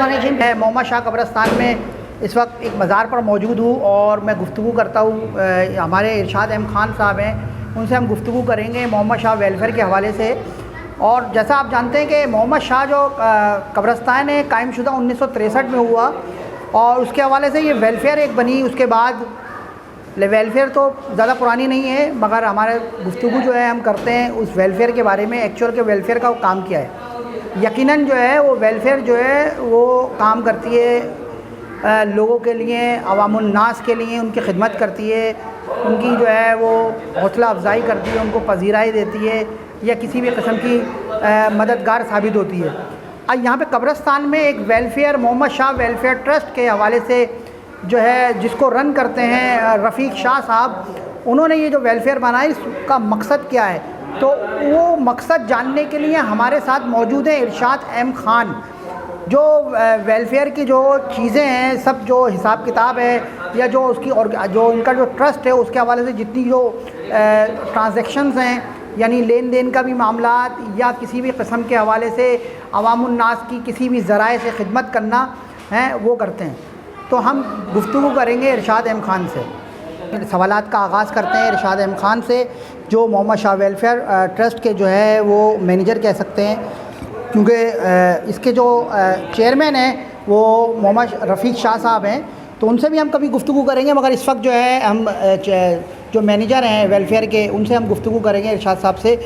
الرجیم۔ میں محمد شاہ قبرستان میں اس وقت ایک مزار پر موجود ہوں اور میں گفتگو کرتا ہوں، ہمارے ارشاد احمد خان صاحب ہیں، ان سے ہم گفتگو کریں گے محمد شاہ ویلفیئر کے حوالے سے۔ اور جیسا آپ جانتے ہیں کہ محمد شاہ جو قبرستان ہے قائم شدہ 1963 میں ہوا، اور اس کے حوالے سے یہ ویلفیئر ایک بنی۔ اس کے بعد ویلفیئر تو زیادہ پرانی نہیں ہے، مگر ہمارے گفتگو جو ہے ہم کرتے ہیں اس ویلفیئر کے بارے میں، ایکچوئل کے ویلفیئر کا کام کیا ہے۔ یقیناً جو ہے وہ ویلفیئر جو ہے وہ کام کرتی ہے لوگوں کے لیے، عوام الناس کے لیے، ان کی خدمت کرتی ہے، ان کی جو ہے وہ حوصلہ افزائی کرتی ہے، ان کو پذیرائی دیتی ہے، یا کسی بھی قسم کی مددگار ثابت ہوتی ہے۔ یہاں پہ قبرستان میں ایک welfare Muhammad Shah welfare trust کے حوالے سے جو ہے جس کو رن کرتے ہیں رفیق شاہ صاحب، انہوں نے یہ جو ویلفیئر بنایا اس کا مقصد کیا ہے، تو وہ مقصد جاننے کے لیے ہمارے ساتھ موجود ہیں ارشاد احمد خان، جو ویلفیئر کی جو چیزیں ہیں، سب جو حساب کتاب ہے یا جو اس کی اور جو ان کا جو ٹرسٹ ہے اس کے حوالے سے جتنی جو ٹرانزیکشنز ہیں، یعنی لین دین کا بھی معاملات یا کسی بھی قسم کے حوالے سے عوام الناس کی کسی بھی ذرائع سے خدمت کرنا ہے وہ کرتے ہیں۔ تو ہم گفتگو کریں گے ارشاد احمد خان سے۔ سوالات کا آغاز کرتے ہیں ارشاد احمد خان سے، جو محمد شاہ ویلفیئر ٹرسٹ کے جو ہے وہ مینیجر کہہ سکتے ہیں، کیونکہ اس کے جو چیئرمین ہیں وہ محمد رفیق شاہ صاحب ہیں، تو ان سے بھی ہم کبھی گفتگو کریں گے، مگر اس وقت جو ہے ہم جو مینیجر ہیں ویلفیئر کے ان سے ہم گفتگو کریں گے ارشاد صاحب سے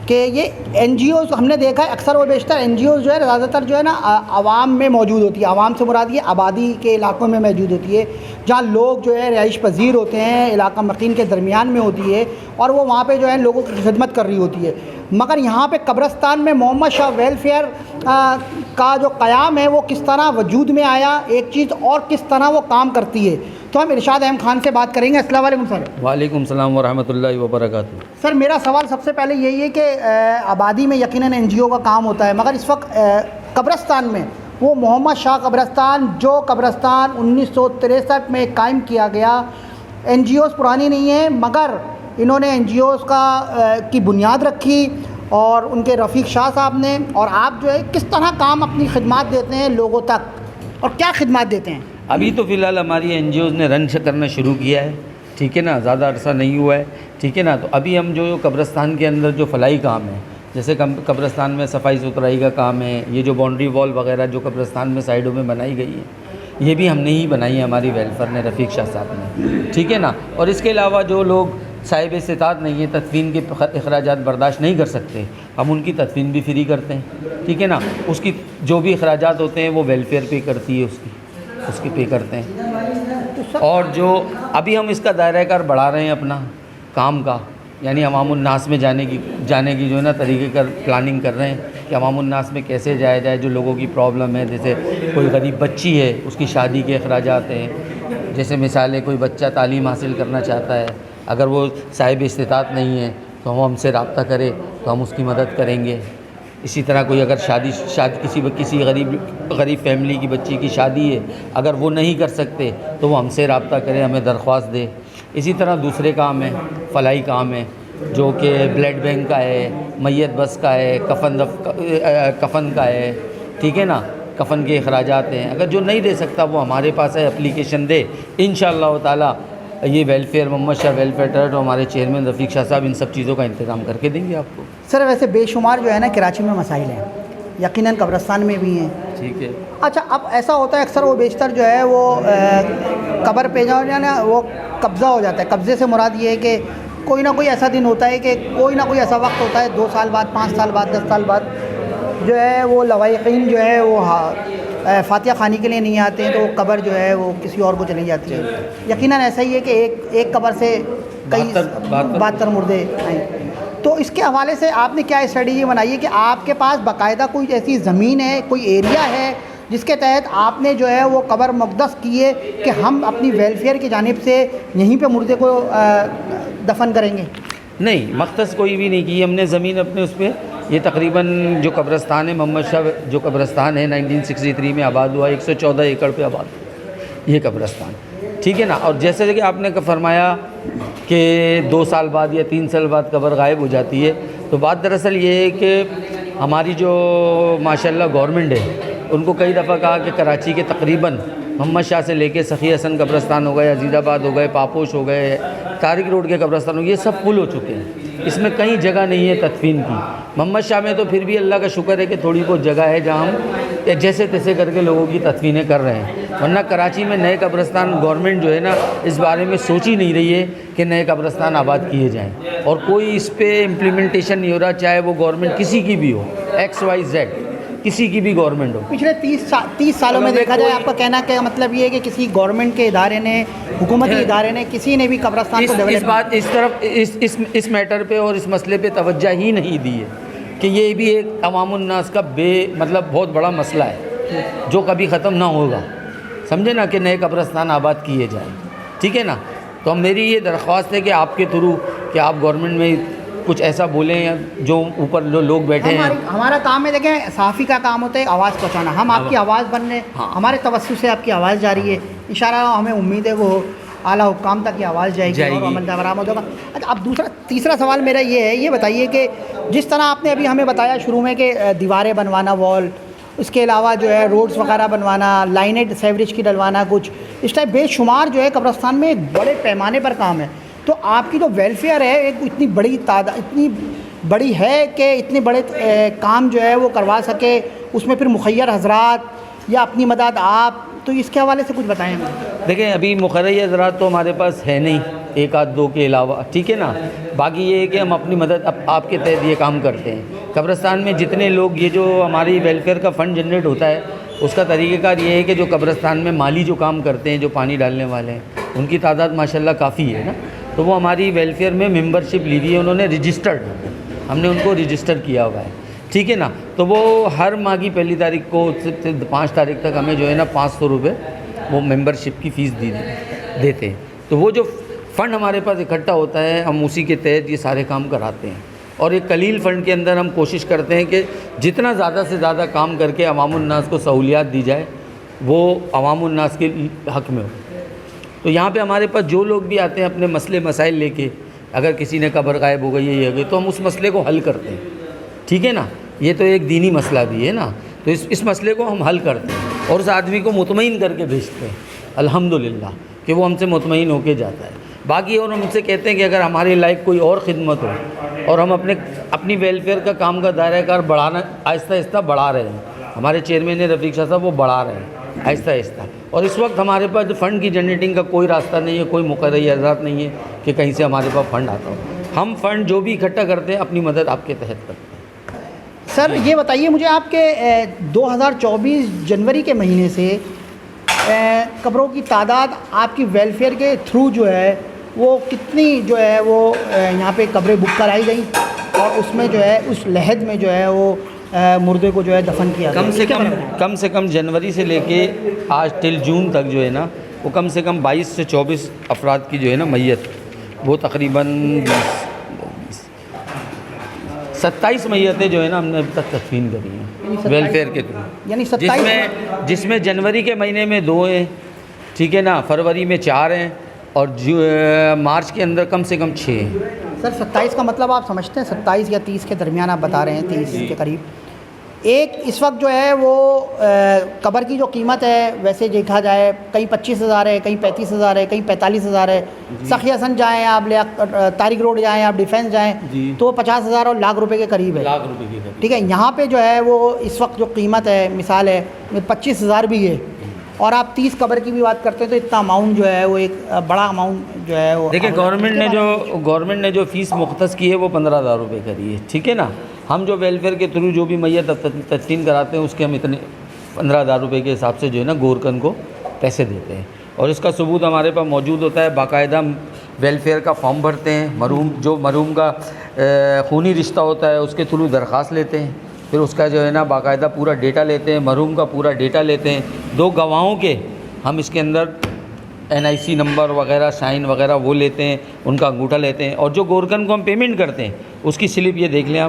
کہ یہ این جی اوز ہم نے دیکھا ہے اکثر و بیشتر این جی اوز جو ہے زیادہ تر جو ہے نا عوام میں موجود ہوتی ہے، عوام سے مراد یہ آبادی کے علاقوں میں موجود ہوتی ہے، جہاں لوگ جو ہے رہائش پذیر ہوتے ہیں، علاقہ مکین کے درمیان میں ہوتی ہے، اور وہ وہاں پہ جو ہے لوگوں کی خدمت کر رہی ہوتی ہے۔ مگر یہاں پہ قبرستان میں محمد شاہ ویلفیئر کا جو قیام ہے وہ کس طرح وجود میں آیا، ایک چیز اور کس طرح وہ کام کرتی ہے، تو ہم ارشاد احمد خان سے بات کریں گے۔ السلام علیکم سر۔ وعلیکم السلام ورحمۃ اللہ وبرکاتہ۔ سر میرا سوال سب سے پہلے یہی ہے کہ آبادی میں یقیناً این جی او کا کام ہوتا ہے، مگر اس وقت قبرستان میں وہ محمد شاہ قبرستان جو قبرستان 1963 میں قائم کیا گیا، این جی اوز پرانی نہیں ہیں، مگر انہوں نے این جی اوز کی بنیاد رکھی، اور ان کے رفیق شاہ صاحب نے، اور آپ جو ہے کس طرح کام اپنی خدمات دیتے ہیں لوگوں تک، اور کیا خدمات دیتے ہیں؟ ابھی تو فی الحال ہماری این جی اوز نے رن کرنا شروع کیا ہے، ٹھیک ہے نا، زیادہ عرصہ نہیں ہوا ہے، ٹھیک ہے نا۔ تو ابھی ہم جو قبرستان کے اندر جو فلاحی کام ہے، جیسے قبرستان میں صفائی ستھرائی کا کام ہے، یہ جو باؤنڈری وال وغیرہ جو قبرستان میں سائڈوں میں بنائی گئی ہے، یہ بھی ہم نے ہی بنائی ہے، ہماری ویلفیئر نے، رفیق شاہ صاحب نے، ٹھیک ہے نا۔ اور اس کے علاوہ جو لوگ صاحب استطاعت نہیں ہے، تدفین کے اخراجات برداشت نہیں کر سکتے، ہم ان کی تدفین بھی فری کرتے ہیں، ٹھیک ہے نا۔ اس کی جو بھی اخراجات ہوتے ہیں وہ ویلفیئر پے کرتی ہے، اس کی پے کرتے ہیں۔ اور جو ابھی ہم اس کا دائرہ کار بڑھا رہے ہیں اپنا کام کا، یعنی عوام الناس میں جانے کی جو ہے نا طریقے کا پلاننگ کر رہے ہیں کہ عوام الناس میں کیسے جایا جائے، جو لوگوں کی پرابلم ہے، جیسے کوئی غریب بچی ہے اس کی شادی کے اخراجات ہیں، جیسے مثال ہے کوئی بچہ تعلیم حاصل کرنا چاہتا ہے، اگر وہ صاحب استطاعت نہیں ہے تو وہ ہم سے رابطہ کرے تو ہم اس کی مدد کریں گے۔ اسی طرح کوئی اگر شادی کسی غریب فیملی کی بچی کی شادی ہے، اگر وہ نہیں کر سکتے تو وہ ہم سے رابطہ کرے، ہمیں درخواست دے۔ اسی طرح دوسرے کام ہیں، فلاحی کام ہے، جو کہ بلڈ بینک کا ہے، میت بس کا ہے، کفن کا ہے، ٹھیک ہے نا، کفن کے اخراجات ہیں۔ اگر جو نہیں دے سکتا وہ ہمارے پاس ہے، اپلیکیشن دے، انشاءاللہ تعالی یہ welfare Muhammad Shah welfare trust اور ہمارے چیئرمین رفیق شاہ صاحب ان سب چیزوں کا انتظام کر کے دیں گے آپ کو۔ سر ویسے بے شمار جو ہے نا کراچی میں مسائل ہیں، یقیناً قبرستان میں بھی ہیں، ٹھیک ہے۔ اچھا اب ایسا ہوتا ہے اکثر و بیشتر جو ہے وہ قبر پہ جو ہے نا وہ قبضہ ہو جاتا ہے۔ قبضے سے مراد یہ ہے کہ کوئی نہ کوئی ایسا دن ہوتا ہے کہ کوئی نہ کوئی ایسا وقت ہوتا ہے، 2 سال بعد، 5 سال بعد، 10 سال بعد جو ہے وہ لوائقین جو ہے وہ فاتحہ خوانی کے لیے نہیں آتے ہیں، تو وہ قبر جو ہے وہ کسی اور کو چلی جاتی ہے۔ یقیناً ایسا ہی ہے کہ ایک قبر سے کئی 72 مردے ہیں۔ تو اس کے حوالے سے آپ نے کیا اسٹریٹجی بنائی ہے کہ آپ کے پاس باقاعدہ کوئی ایسی زمین ہے، کوئی ایریا ہے جس کے تحت آپ نے جو ہے وہ قبر مقدس کی ہے کہ ہم اپنی ویلفیئر کی جانب سے یہیں پہ مردے کو دفن کریں گے؟ نہیں، مختص کوئی بھی نہیں کی ہم نے زمین اپنے اس پہ۔ یہ تقریباً جو قبرستان ہے محمد شاہ جو قبرستان ہے 1963 میں آباد ہوا، 114 ایکڑ پہ آباد ہوا یہ قبرستان، ٹھیک ہے نا۔ اور جیسے کہ آپ نے فرمایا کہ 2 سال بعد یا 3 سال بعد قبر غائب ہو جاتی ہے، تو بات دراصل یہ ہے کہ ہماری جو ماشاءاللہ گورنمنٹ ہے ان کو کئی دفعہ کہا کہ کراچی کے تقریباً محمد شاہ سے لے کے سخی حسن قبرستان ہو گئے, عزیز آباد ہو گئے, پاپوش ہو گئے, طارق روڈ کے قبرستان ہو گئے, یہ سب فل ہو چکے ہیں. اس میں کہیں جگہ نہیں ہے تدفین کی. محمد شاہ میں تو پھر بھی اللہ کا شکر ہے کہ تھوڑی بہت جگہ ہے جہاں ہم جیسے تیسے کر کے لوگوں کی تدفینیں کر رہے ہیں, ورنہ کراچی میں نئے قبرستان گورنمنٹ جو ہے نا اس بارے میں سوچ ہی نہیں رہی ہے کہ نئے قبرستان آباد کیے جائیں, اور کوئی اس پہ امپلیمنٹیشن نہیں ہو رہا, چاہے وہ گورنمنٹ کسی کی بھی ہو, XYZ کسی کی بھی گورنمنٹ ہو. پچھلے 30 سالوں میں دیکھا جائے, آپ کا کہنا کہ مطلب یہ ہے کہ کسی گورنمنٹ کے ادارے نے, حکومتی ادارے نے, کسی نے بھی قبرستان کو اس بات اس طرف اس میٹر پہ اور اس مسئلے پہ توجہ ہی نہیں دی ہے کہ یہ بھی ایک عوام الناس کا مطلب بہت بڑا مسئلہ ہے جو کبھی ختم نہ ہوگا, سمجھے نا, کہ نئے قبرستان آباد کیے جائیں. ٹھیک ہے نا, تو میری یہ درخواست ہے کہ آپ کے تھرو کہ آپ گورنمنٹ میں کچھ ایسا بولیں جو اوپر لوگ بیٹھے ہیں. ہمارا کام ہے, دیکھیں صحافی کا کام ہوتا ہے آواز پہنچانا, ہم آپ کی آواز بننے, ہمارے توسط سے آپ کی آواز جا رہی ہے, انشاءاللہ ہمیں امید ہے وہ اعلیٰ حکام تک کی آواز جائے گی اور عمل برآمد ہوگا. اچھا, اب تیسرا سوال میرا یہ ہے, یہ بتائیے کہ جس طرح آپ نے ابھی ہمیں بتایا شروع میں کہ دیواریں بنوانا, وال, اس کے علاوہ جو ہے روڈز وغیرہ بنوانا, لائنیں سیوریج کی ڈلوانا, کچھ اس ٹائپ بے شمار جو ہے قبرستان میں ایک بڑے پیمانے پر کام ہے. تو آپ کی جو ویلفیئر ہے ایک اتنی بڑی تعداد, اتنی بڑی ہے کہ اتنے بڑے کام جو ہے وہ کروا سکے, اس میں پھر مخیر حضرات یا اپنی مدد آپ, تو اس کے حوالے سے کچھ بتائیں. دیکھیں ابھی مخیر حضرات تو ہمارے پاس ہے نہیں, ایک آدھ دو کے علاوہ, ٹھیک ہے نا. باقی یہ ہے کہ ہم اپنی مدد آپ کے تحت یہ کام کرتے ہیں. قبرستان میں جتنے لوگ, یہ جو ہماری ویلفیئر کا فنڈ جنریٹ ہوتا ہے اس کا طریقہ کار یہ ہے کہ جو قبرستان میں مالی جو کام کرتے ہیں, جو پانی ڈالنے والے ہیں, ان کی تعداد ماشاءاللہ کافی ہے نا, تو وہ ہماری ویلفیئر میں ممبرشپ لی ہوئی ہے, انہوں نے رجسٹرڈ, ہم نے ان کو رجسٹر کیا ہوا ہے. ٹھیک ہے نا, تو وہ ہر ماہ کی 1 تاریخ کو 5 تاریخ تک ہمیں جو ہے نا 500 روپے وہ ممبرشپ کی فیس دیتے ہیں. تو وہ جو فنڈ ہمارے پاس اکٹھا ہوتا ہے ہم اسی کے تحت یہ سارے کام کراتے ہیں, اور ایک قلیل فنڈ کے اندر ہم کوشش کرتے ہیں کہ جتنا زیادہ سے زیادہ کام کر کے عوام الناس کو سہولیات دی جائے وہ عوام الناس کے حق میں ہو. تو یہاں پہ ہمارے پاس جو لوگ بھی آتے ہیں اپنے مسئلے مسائل لے کے, اگر کسی نے قبر غائب ہو گئی ہے, یہ ہو گئی, تو ہم اس مسئلے کو حل کرتے ہیں. ٹھیک ہے نا, یہ تو ایک دینی مسئلہ بھی ہے نا, تو اس مسئلے کو ہم حل کرتے ہیں اور اس آدمی کو مطمئن کر کے بھیجتے ہیں الحمدللہ کہ وہ ہم سے مطمئن ہو کے جاتا ہے. باقی اور ہم ان سے کہتے ہیں کہ اگر ہمارے لائق کوئی اور خدمت ہو, اور ہم اپنی ویلفیئر کا کام کا دائرہ کار بڑھانا آہستہ آہستہ بڑھا رہے ہیں. ہمارے چیئرمین رفیق شاہ صاحب وہ بڑھا رہے ہیں آہستہ آہستہ, اور اس وقت ہمارے پاس فنڈ کی جنریٹنگ کا کوئی راستہ نہیں ہے, کوئی مقرری حضرات نہیں ہے کہ کہیں سے ہمارے پاس فنڈ آتا ہو. ہم فنڈ جو بھی اکٹھا کرتے ہیں اپنی مدد آپ کے تحت کرتے ہیں. سر یہ بتائیے مجھے, آپ کے 2024 جنوری کے مہینے سے قبروں کی تعداد آپ کی ویلفیئر کے تھرو جو ہے وہ کتنی جو ہے وہ یہاں پہ قبریں بک کرائی گئیں, اور اس میں جو ہے اس لحد میں جو ہے وہ مردے کو جو ہے دفن کیا گیا؟ کم سے کم جنوری سے لے کے آج ٹل جون تک جو ہے نا وہ کم سے کم 22 سے 24 افراد کی جو ہے نا میت, وہ تقریباً 27 میتیں جو ہے نا ہم نے اب تک تدفین کری ہیں ویلفیئر کے تھرو, یعنی جس میں جنوری کے مہینے میں 2 ہیں, ٹھیک ہے نا, فروری میں 4 ہیں, اور مارچ کے اندر کم سے کم 6 ہیں. سر 27 کا مطلب آپ سمجھتے ہیں 27 یا 30 کے درمیان آپ بتا رہے ہیں, 30 کے قریب. ایک اس وقت جو ہے وہ قبر کی جو قیمت ہے ویسے دیکھا جائے کہیں 25,000 ہے, کہیں 35,000 ہے, کہیں 45,000 ہے. سخی حسن جائیں آپ, طارق روڈ جائیں آپ, ڈیفینس جائیں تو 50,000 اور لاکھ روپے کے قریب ہے. ٹھیک ہے, یہاں پہ جو ہے وہ اس وقت جو قیمت ہے مثال ہے 25,000 بھی ہے, اور آپ 30 قبر کی بھی بات کرتے ہیں تو اتنا اماؤنٹ جو ہے وہ ایک بڑا اماؤنٹ جو ہے وہ. دیکھیں گورنمنٹ نے جو فیس مختص کی ہے وہ 15,000 روپے کری ہے. ٹھیک ہے نا, ہم جو ویلفیئر کے تھرو جو بھی میت تدفین کراتے ہیں اس کے ہم اتنے 15,000 روپے کے حساب سے جو ہے نا گورکن کو پیسے دیتے ہیں, اور اس کا ثبوت ہمارے پاس موجود ہوتا ہے. باقاعدہ ویلفیئر کا فارم بھرتے ہیں, مرحوم کا خونی رشتہ ہوتا ہے اس کے تھرو درخواست لیتے ہیں, پھر اس کا جو ہے نا باقاعدہ پورا ڈیٹا لیتے ہیں, مرحوم کا پورا ڈیٹا لیتے ہیں, 2 گواہوں کے ہم اس کے اندر NIC نمبر وغیرہ سائن وغیرہ وہ لیتے ہیں, ان کا انگوٹھا لیتے ہیں, اور جو گورکن کو ہم پیمنٹ کرتے ہیں اس کی سلپ یہ دیکھ لیں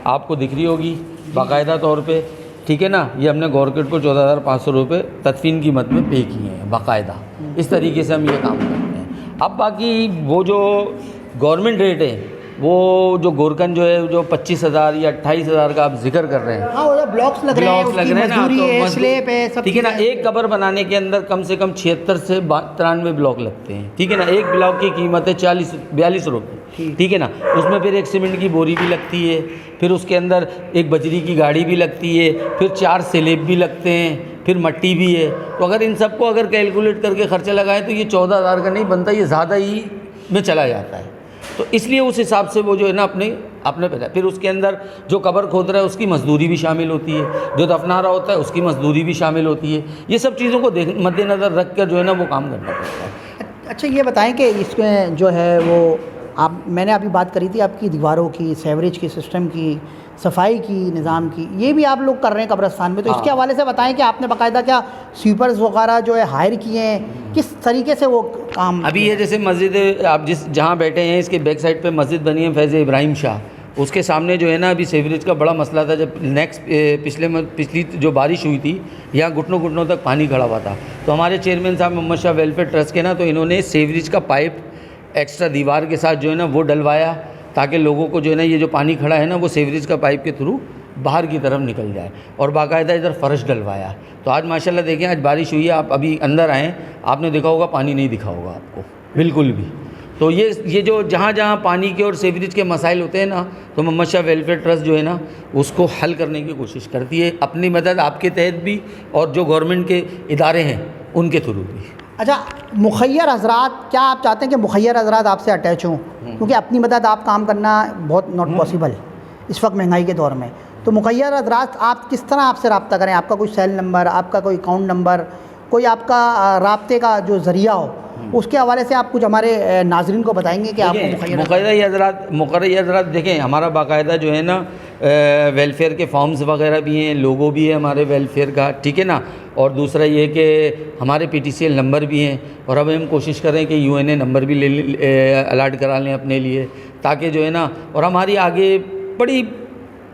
آپ کو دکھ رہی ہوگی باقاعدہ طور پہ. ٹھیک ہے نا, یہ ہم نے گورنمنٹ کو 14,500 روپے تدفین قیمت میں پے کیے ہیں باقاعدہ. اس طریقے سے ہم یہ کام کرتے ہیں. اب باقی وہ جو گورنمنٹ ریٹ ہے وہ جو گورکن جو ہے جو 25,000 یا 28,000 کا آپ ذکر کر رہے ہیں, ہاں وہ جو بلاکس لگ رہے ہیں, اس کی مزدوری ہے, سلیب ہے, سب ٹھیک ہے نا. ایک قبر بنانے کے اندر کم سے کم 76 سے 93 بلاک لگتے ہیں, ٹھیک ہے نا. ایک بلاک کی قیمت ہے 42 روپے, ٹھیک ہے نا. اس میں پھر ایک سیمنٹ کی بوری بھی لگتی ہے, پھر اس کے اندر ایک بجری کی گاڑی بھی لگتی ہے, پھر 4 سلیب بھی لگتے ہیں, پھر مٹی بھی ہے. تو اگر ان سب کو اگر کیلکولیٹ کر کے خرچہ لگائیں تو یہ 14,000 کا نہیں بنتا, یہ زیادہ ہی میں چلا جاتا ہے. تو اس لیے اس حساب سے وہ جو ہے نا اپنے پیدا. پھر اس کے اندر جو قبر کھود رہا ہے اس کی مزدوری بھی شامل ہوتی ہے, جو دفنا رہا ہوتا ہے اس کی مزدوری بھی شامل ہوتی ہے. یہ سب چیزوں کو مد نظر رکھ کر جو ہے نا وہ کام کرنا پڑتا ہے. اچھا یہ بتائیں کہ اس میں جو ہے وہ میں نے ابھی بات کری تھی آپ کی دیواروں کی, سیوریج کی سسٹم کی, صفائی کی, نظام کی, یہ بھی آپ لوگ کر رہے ہیں قبرستان میں, تو اس کے حوالے سے بتائیں کہ آپ نے باقاعدہ کیا سویپرز وغیرہ جو ہے ہائر کیے ہیں, کس طریقے سے وہ کام؟ ابھی یہ جیسے مسجد آپ جہاں بیٹھے ہیں اس کے بیک سائڈ پہ مسجد بنی ہے فیض ابراہیم شاہ, اس کے سامنے جو ہے نا ابھی سیوریج کا بڑا مسئلہ تھا. جب پچھلی جو بارش ہوئی تھی یہاں گھٹنوں تک پانی کھڑا ہوا تھا, تو ہمارے چیئرمین صاحب محمد شاہ ویلفیئر ٹرسٹ کے نا, تو انہوں نے سیوریج کا پائپ ایکسٹرا دیوار کے ساتھ جو ہے نا وہ ڈلوایا, تاکہ لوگوں کو جو ہے نا یہ جو پانی کھڑا ہے نا وہ سیوریج کا پائپ کے تھرو باہر کی طرف نکل جائے, اور باقاعدہ ادھر فرش ڈلوایا. تو آج ماشاءاللہ دیکھیں آج بارش ہوئی ہے, آپ ابھی اندر آئیں, آپ نے دیکھا ہوگا پانی نہیں دکھا ہوگا آپ کو بالکل بھی. تو یہ جو جہاں جہاں پانی کے اور سیوریج کے مسائل ہوتے ہیں نا, تو محمد شاہ ویلفیئر ٹرسٹ جو ہے نا اس کو حل کرنے کی کوشش کرتی ہے, اپنی مدد آپ کے تحت بھی اور جو گورنمنٹ کے ادارے ہیں ان کے تھرو بھی. اچھا مخیر حضرات, کیا آپ چاہتے ہیں کہ مخیر حضرات آپ سے اٹیچ ہوں, کیونکہ اپنی مدد آپ کام کرنا بہت ناٹ پاسبل اس وقت مہنگائی کے دور میں, تو مخیر حضرات آپ کس طرح آپ سے رابطہ کریں؟ آپ کا کوئی سیل نمبر, آپ کا کوئی اکاؤنٹ نمبر, کوئی آپ کا رابطے کا جو ذریعہ ہو, اس کے حوالے سے آپ کچھ ہمارے ناظرین کو بتائیں گے کہ آپ کو مقرری حضرات دیکھیں ہمارا باقاعدہ جو ہے نا ویلفیئر کے فارمز وغیرہ بھی ہیں, لوگو بھی ہے ہمارے ویلفیئر کا, ٹھیک ہے نا. اور دوسرا یہ کہ ہمارے PTCL نمبر بھی ہیں, اور اب ہم کوشش کریں کہ UNA نمبر بھی الاٹ کرا لیں اپنے لیے, تاکہ جو ہے نا, اور ہماری آگے بڑی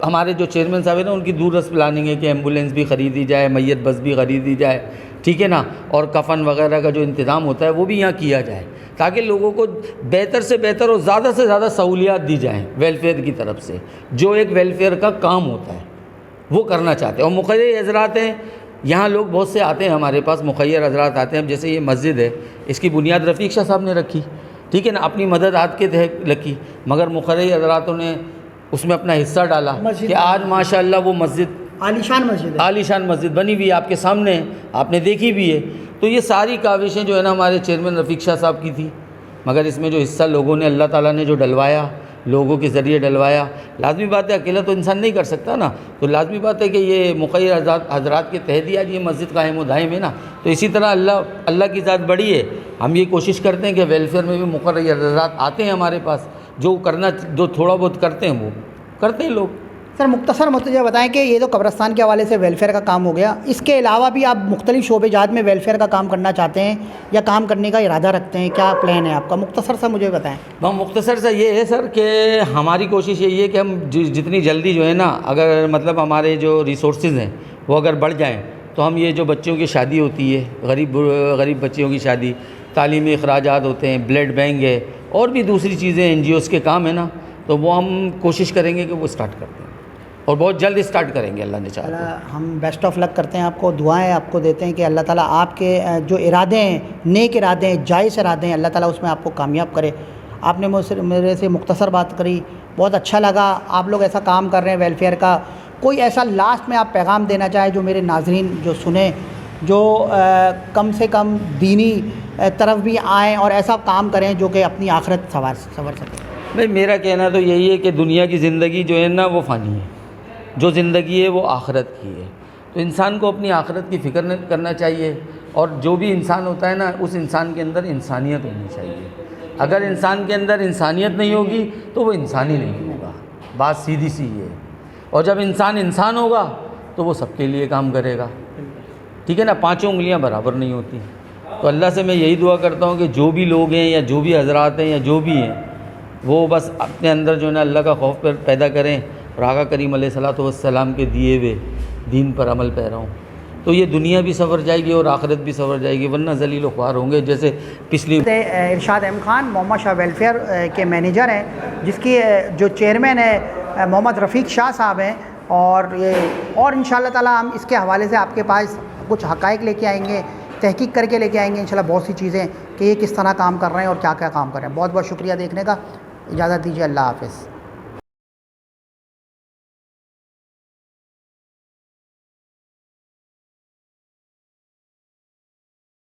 ہمارے جو چیئرمین صاحب ہیں نا ان کی دور رس پلاننگ ہے کہ ایمبولینس بھی خریدی جائے, میت بس بھی خریدی جائے, ٹھیک ہے نا, اور کفن وغیرہ کا جو انتظام ہوتا ہے وہ بھی یہاں کیا جائے, تاکہ لوگوں کو بہتر سے بہتر اور زیادہ سے زیادہ سہولیات دی جائیں ویلفیئر کی طرف سے. جو ایک ویلفیئر کا کام ہوتا ہے وہ کرنا چاہتے ہیں. اور مخیر حضرات ہیں یہاں, لوگ بہت سے آتے ہیں ہمارے پاس, مخیر حضرات آتے ہیں. اب جیسے یہ مسجد ہے اس کی بنیاد رفیق شاہ صاحب نے رکھی, ٹھیک ہے نا, اپنی مدد ہاتھ کے تحت رکھی, مگر مخیر حضراتوں نے اس میں اپنا حصہ ڈالا کہ آج ماشاءاللہ وہ مسجد عالیشان مسجد بنی ہوئی ہے, آپ کے سامنے ہے, آپ نے دیکھی بھی ہے. تو یہ ساری کاوشیں جو ہے نا ہمارے چیئرمین رفیق شاہ صاحب کی تھی, مگر اس میں جو حصہ لوگوں نے اللہ تعالیٰ نے جو ڈلوایا, لوگوں کے ذریعے ڈلوایا, لازمی بات ہے اکیلا تو انسان نہیں کر سکتا نا, تو لازمی بات ہے کہ یہ مخیر حضرات کے تحت ہی آج یہ مسجد قائم و دائم ہے نا. تو اسی طرح اللہ کی ذات بڑی ہے, ہم یہ کوشش کرتے ہیں کہ ویلفیئر میں بھی مخیر حضرات آتے ہیں ہمارے پاس, جو تھوڑا بہت کرتے ہیں وہ کرتے ہیں لوگ. سر مختصر مجھے بتائیں کہ یہ تو قبرستان کے حوالے سے ویلفیئر کا کام ہو گیا, اس کے علاوہ بھی آپ مختلف شعبے جات میں ویلفیئر کا کام کرنا چاہتے ہیں یا کام کرنے کا ارادہ رکھتے ہیں, کیا پلان ہے آپ کا؟ مختصر سا مجھے بتائیں. مختصر سا یہ ہے سر کہ ہماری کوشش یہی ہے کہ ہم جتنی جلدی جو ہے نا, اگر مطلب ہمارے جو ریسورسز ہیں وہ اگر بڑھ جائیں, تو ہم یہ جو بچوں کی شادی ہوتی ہے, غریب بچیوں کی شادی, تعلیمی اخراجات ہوتے ہیں, بلڈ بینک ہے, اور بھی دوسری چیزیں NGOs کے کام ہے نا, تو وہ ہم کوشش کریں گے کہ وہ اسٹارٹ کرتے ہیں, اور بہت جلد اسٹارٹ کریں گے اللہ نے چاہا. ہم بیسٹ آف لک کرتے ہیں آپ کو, دعائیں آپ کو دیتے ہیں کہ اللہ تعالیٰ آپ کے جو ارادے ہیں, نیک ارادے ہیں, جائز ارادے ہیں, اللہ تعالیٰ اس میں آپ کو کامیاب کرے. آپ نے میرے سے مختصر بات کری, بہت اچھا لگا. آپ لوگ ایسا کام کر رہے ہیں ویلفیئر کا, کوئی ایسا لاسٹ میں آپ پیغام دینا چاہیں جو میرے ناظرین جو سنیں, جو کم سے کم دینی طرف بھی آئیں اور ایسا کام کریں جو کہ اپنی آخرت سنور سکیں؟ بھائی میرا کہنا تو یہی ہے کہ دنیا کی زندگی جو ہے نا وہ فانی ہے, جو زندگی ہے وہ آخرت کی ہے. تو انسان کو اپنی آخرت کی فکر کرنا چاہیے, اور جو بھی انسان ہوتا ہے نا اس انسان کے اندر انسانیت ہونی چاہیے. اگر انسان کے اندر انسانیت نہیں ہوگی تو وہ انسان ہی نہیں ہوگا, بات سیدھی سی ہے. اور جب انسان ہوگا تو وہ سب کے لیے کام کرے گا, ٹھیک ہے نا. 5 انگلیاں برابر نہیں ہوتی. تو اللہ سے میں یہی دعا کرتا ہوں کہ جو بھی لوگ ہیں یا جو بھی حضرات ہیں یا جو بھی ہیں, وہ بس اپنے اندر جو ہے نا اللہ کا خوف پیدا کریں, اور آقا کریم علیہ الصلوۃ والسلام کے دیے ہوئے دین پر عمل پیرا ہوں. تو یہ دنیا بھی سنور جائے گی اور آخرت بھی سنور جائے گی، ورنہ ذلیل و خوار ہوں گے جیسے پچھلی ارشاد احمد خان محمد شاہ ویلفیئر کے مینیجر ہیں، جس کی جو چیئرمین ہے محمد رفیق شاہ صاحب ہیں، اور انشاءاللہ تعالی ہم اس کے حوالے سے آپ کے پاس کچھ حقائق لے کے آئیں گے، تحقیق کر کے لے کے آئیں گے انشاءاللہ بہت سی چیزیں کہ یہ کس طرح کام کر رہے ہیں اور کیا کیا کام کر رہے ہیں۔ بہت بہت شکریہ دیکھنے کا، اجازت دیجیے، اللہ حافظ۔